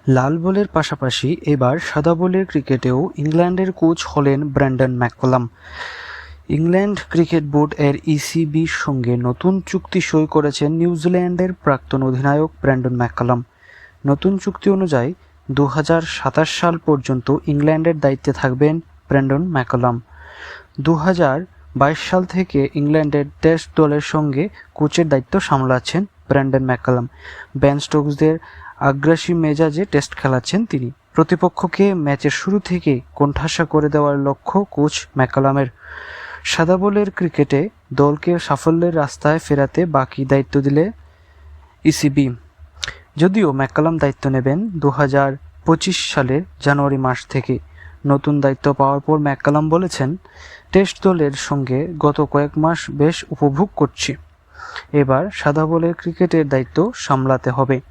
লাল বলের পাশাপাশি এবার সাদা বলের ক্রিকেটেও ইংল্যান্ডের কোচ হলেন Brendon McCullum. England cricket board এর ইসিবির সঙ্গে নতুন চুক্তি সই করেছেন নিউজিল্যান্ডের প্রাক্তন অধিনায়ক ব্র্যান্ডন ম্যাককালাম। নতুন চুক্তি অনুযায়ী 2027 সাল পর্যন্ত ইংল্যান্ডের দায়িত্বে থাকবেন ব্র্যান্ডন ম্যাককালাম। 2022 সাল থেকে ইংল্যান্ডের টেস্ট দলের সঙ্গে কোচের দায়িত্ব সামলাচ্ছেন ব্র্যান্ডন ম্যাককালাম। বেন স্টোকসদের আগ্রাসী মেজাজে টেস্ট খেলাচ্ছেন তিনি। প্রতিপক্ষকে ম্যাচের শুরু থেকে কোণঠাসা করে দেওয়ার লক্ষ্য কোচ ম্যাককালামের। সাদা বলের ক্রিকেটে দলকে সাফল্যের রাস্তায় ফেরাতে বাকি দায়িত্ব দিলে ইসিবি। যদিও ম্যাককালাম দায়িত্ব নেবেন 2025 সালের জানুয়ারি মাস থেকে। নতুন দায়িত্ব পাওয়ার পর ম্যাককালাম বলেছেন, টেস্ট দলের সঙ্গে গত কয়েক মাস বেশ উপভোগ করছি। এবার সাদা বলের ক্রিকেটের দায়িত্ব সামলাতে হবে।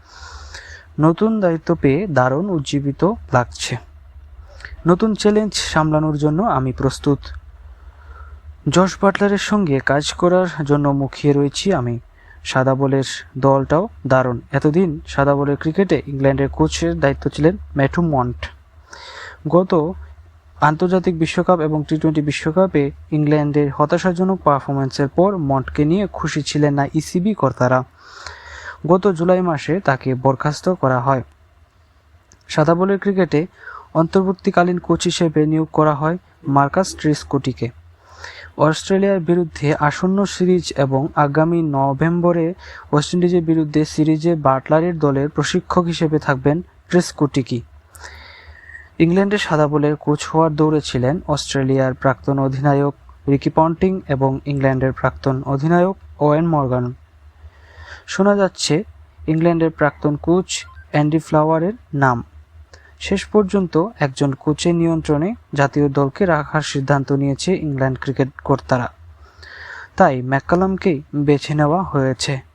নতুন দায়িত্ব পেয়ে দারুণ উজ্জীবিত লাগছে। নতুন চ্যালেঞ্জ সামলানোর জন্য আমি প্রস্তুত। জশ বাটলারের সঙ্গে কাজ করার জন্য মুখিয়ে রয়েছি আমি। সাদা বলের দলটাও দারুণ। এতদিন সাদা বলের ক্রিকেটে ইংল্যান্ডের কোচের দায়িত্ব ছিলেন ম্যাথু মন্ট। গত আন্তর্জাতিক বিশ্বকাপ এবং টি-20 বিশ্বকাপে ইংল্যান্ডের হতাশাজনক পারফরম্যান্সের পর মন্টকে নিয়ে খুশি ছিলেন না ইসিবি কর্তারা। গত জুলাই মাসে তাকে বরখাস্ত করা হয়। সাদা বলের ক্রিকেটে অন্তর্বর্তীকালীন কোচ হিসেবে নিয়োগ করা হয় মার্কাস ট্রেসকোটিকে। অস্ট্রেলিয়ার বিরুদ্ধে আসন্ন সিরিজ এবং আগামী নভেম্বরে ওয়েস্ট ইন্ডিজের বিরুদ্ধে সিরিজে বাটলারের দলের প্রশিক্ষক হিসেবে থাকবেন ট্রেসকোটিকি। ইংল্যান্ডের সাদা বলের কোচ হওয়ার দৌড়ে ছিলেন অস্ট্রেলিয়ার প্রাক্তন অধিনায়ক রিকি পন্টিং এবং ইংল্যান্ডের প্রাক্তন অধিনায়ক ওয়েন মর্গান। শোনা যাচ্ছে ইংল্যান্ডের প্রাক্তন কোচ অ্যান্ডি ফ্লাওয়ারের নাম। শেষ পর্যন্ত একজন কোচের নিয়ন্ত্রণে জাতীয় দলকে রাখার সিদ্ধান্ত নিয়েছে ইংল্যান্ড ক্রিকেট কর্তারা। তাই ম্যাককালামকেই বেছে নেওয়া হয়েছে।